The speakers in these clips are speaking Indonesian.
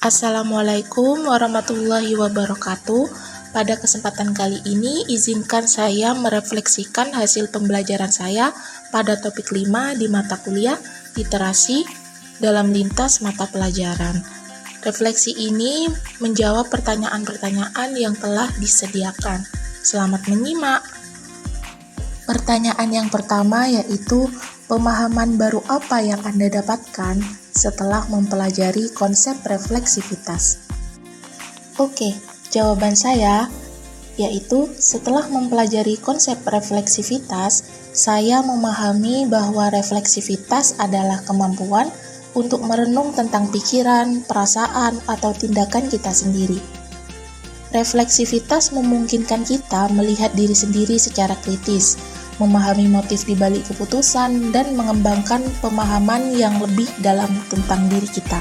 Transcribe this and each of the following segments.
Assalamualaikum warahmatullahi wabarakatuh. Pada kesempatan kali ini, izinkan saya merefleksikan hasil pembelajaran saya pada topik 5 di mata kuliah literasi dalam lintas mata pelajaran. Refleksi ini menjawab pertanyaan-pertanyaan yang telah disediakan. Selamat menyimak. Pertanyaan yang pertama yaitu, pemahaman baru apa yang Anda dapatkan setelah mempelajari konsep refleksivitas? Oke, jawaban saya yaitu setelah mempelajari konsep refleksivitas, saya memahami bahwa refleksivitas adalah kemampuan untuk merenung tentang pikiran, perasaan, atau tindakan kita sendiri. Refleksivitas memungkinkan kita melihat diri sendiri secara kritis, memahami motif di balik keputusan, dan mengembangkan pemahaman yang lebih dalam tentang diri kita.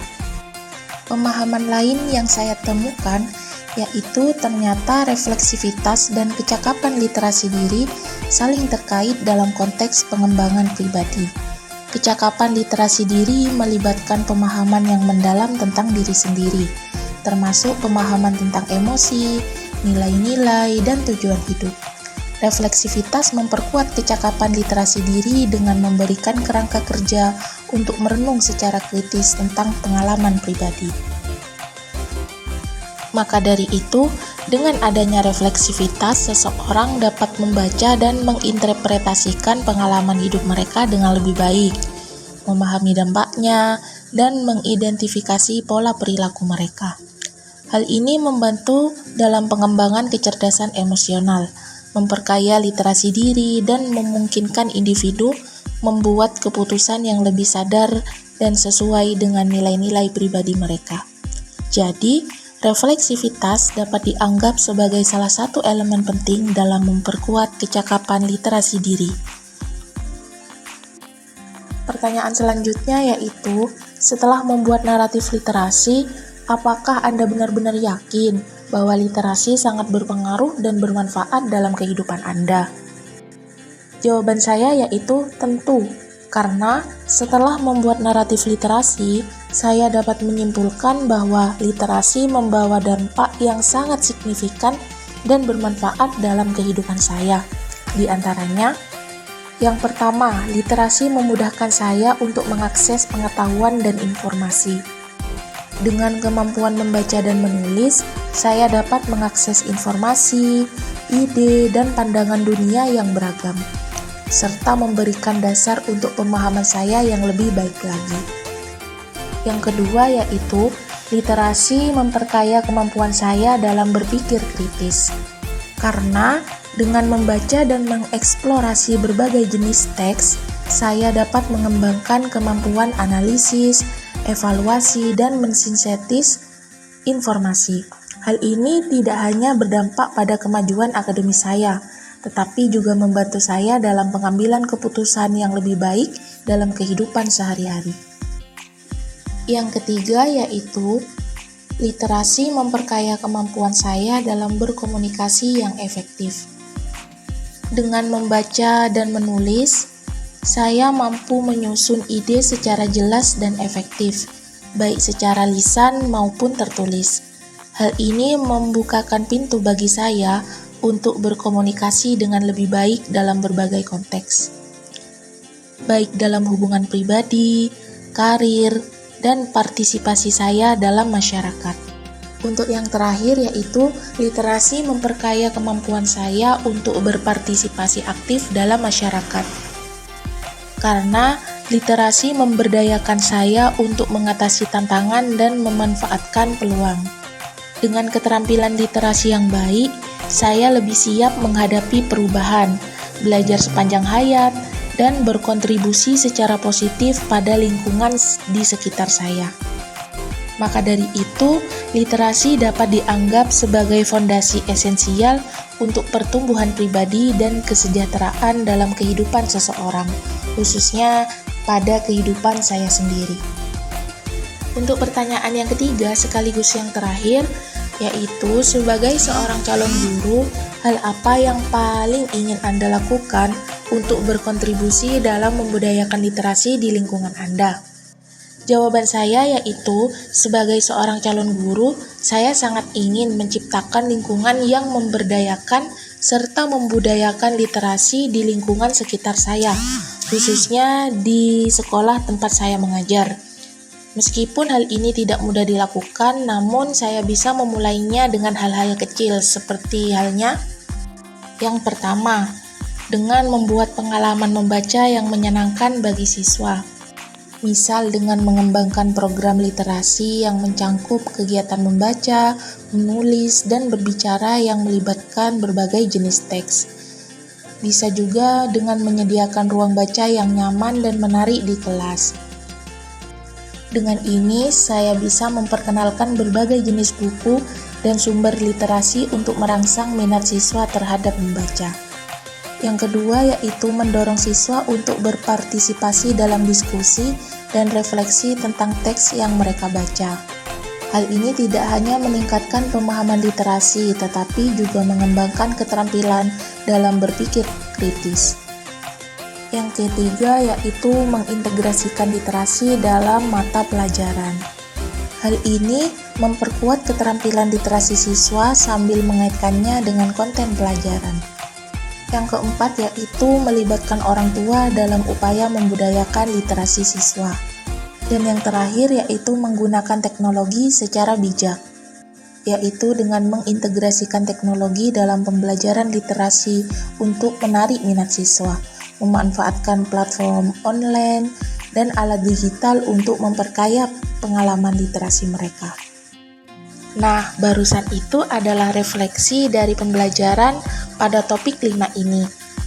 Pemahaman lain yang saya temukan yaitu ternyata refleksivitas dan kecakapan literasi diri saling terkait dalam konteks pengembangan pribadi. Kecakapan literasi diri melibatkan pemahaman yang mendalam tentang diri sendiri, termasuk pemahaman tentang emosi, nilai-nilai, dan tujuan hidup. Refleksivitas memperkuat kecakapan literasi diri dengan memberikan kerangka kerja untuk merenung secara kritis tentang pengalaman pribadi. Maka dari itu, dengan adanya refleksivitas, seseorang dapat membaca dan menginterpretasikan pengalaman hidup mereka dengan lebih baik, memahami dampaknya, dan mengidentifikasi pola perilaku mereka. Hal ini membantu dalam pengembangan kecerdasan emosional, memperkaya literasi diri, dan memungkinkan individu membuat keputusan yang lebih sadar dan sesuai dengan nilai-nilai pribadi mereka. Jadi, refleksivitas dapat dianggap sebagai salah satu elemen penting dalam memperkuat kecakapan literasi diri. Pertanyaan selanjutnya yaitu, setelah membuat naratif literasi, apakah Anda benar-benar yakin bahwa literasi sangat berpengaruh dan bermanfaat dalam kehidupan Anda? Jawaban saya yaitu tentu, karena setelah membuat naratif literasi, saya dapat menyimpulkan bahwa literasi membawa dampak yang sangat signifikan dan bermanfaat dalam kehidupan saya. Di antaranya, yang pertama, literasi memudahkan saya untuk mengakses pengetahuan dan informasi. Dengan kemampuan membaca dan menulis, saya dapat mengakses informasi, ide, dan pandangan dunia yang beragam, serta memberikan dasar untuk pemahaman saya yang lebih baik lagi. Yang kedua yaitu, literasi memperkaya kemampuan saya dalam berpikir kritis. Karena dengan membaca dan mengeksplorasi berbagai jenis teks, saya dapat mengembangkan kemampuan analisis, evaluasi, dan mensintesis informasi. Hal ini tidak hanya berdampak pada kemajuan akademis saya, tetapi juga membantu saya dalam pengambilan keputusan yang lebih baik dalam kehidupan sehari-hari. Yang ketiga yaitu, literasi memperkaya kemampuan saya dalam berkomunikasi yang efektif. Dengan membaca dan menulis, saya mampu menyusun ide secara jelas dan efektif, baik secara lisan maupun tertulis. Hal ini membukakan pintu bagi saya untuk berkomunikasi dengan lebih baik dalam berbagai konteks, baik dalam hubungan pribadi, karir, dan partisipasi saya dalam masyarakat. Untuk yang terakhir yaitu, literasi memperkaya kemampuan saya untuk berpartisipasi aktif dalam masyarakat. Karena literasi memberdayakan saya untuk mengatasi tantangan dan memanfaatkan peluang. Dengan keterampilan literasi yang baik, saya lebih siap menghadapi perubahan, belajar sepanjang hayat, dan berkontribusi secara positif pada lingkungan di sekitar saya. Maka dari itu, literasi dapat dianggap sebagai fondasi esensial untuk pertumbuhan pribadi dan kesejahteraan dalam kehidupan seseorang, khususnya pada kehidupan saya sendiri. Untuk pertanyaan yang ketiga sekaligus yang terakhir, yaitu sebagai seorang calon guru, hal apa yang paling ingin Anda lakukan untuk berkontribusi dalam membudayakan literasi di lingkungan Anda? Jawaban saya yaitu, sebagai seorang calon guru, saya sangat ingin menciptakan lingkungan yang memberdayakan serta membudayakan literasi di lingkungan sekitar saya, khususnya di sekolah tempat saya mengajar. Meskipun hal ini tidak mudah dilakukan, namun saya bisa memulainya dengan hal-hal kecil, seperti halnya yang pertama, dengan membuat pengalaman membaca yang menyenangkan bagi siswa. Misal dengan mengembangkan program literasi yang mencangkup kegiatan membaca, menulis, dan berbicara yang melibatkan berbagai jenis teks. Bisa juga dengan menyediakan ruang baca yang nyaman dan menarik di kelas. Dengan ini, saya bisa memperkenalkan berbagai jenis buku dan sumber literasi untuk merangsang minat siswa terhadap membaca. Yang kedua yaitu mendorong siswa untuk berpartisipasi dalam diskusi dan refleksi tentang teks yang mereka baca. Hal ini tidak hanya meningkatkan pemahaman literasi, tetapi juga mengembangkan keterampilan dalam berpikir kritis. Yang ketiga yaitu mengintegrasikan literasi dalam mata pelajaran. Hal ini memperkuat keterampilan literasi siswa sambil mengaitkannya dengan konten pelajaran. Yang keempat yaitu melibatkan orang tua dalam upaya membudayakan literasi siswa. Dan yang terakhir yaitu menggunakan teknologi secara bijak, yaitu dengan mengintegrasikan teknologi dalam pembelajaran literasi untuk menarik minat siswa, memanfaatkan platform online dan alat digital untuk memperkaya pengalaman literasi mereka. Nah, barusan itu adalah refleksi dari pembelajaran pada topik 5 ini.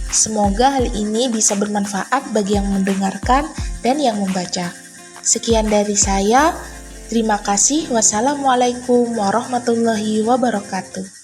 Semoga hal ini bisa bermanfaat bagi yang mendengarkan dan yang membaca. Sekian dari saya. Terima kasih. Wassalamualaikum warahmatullahi wabarakatuh.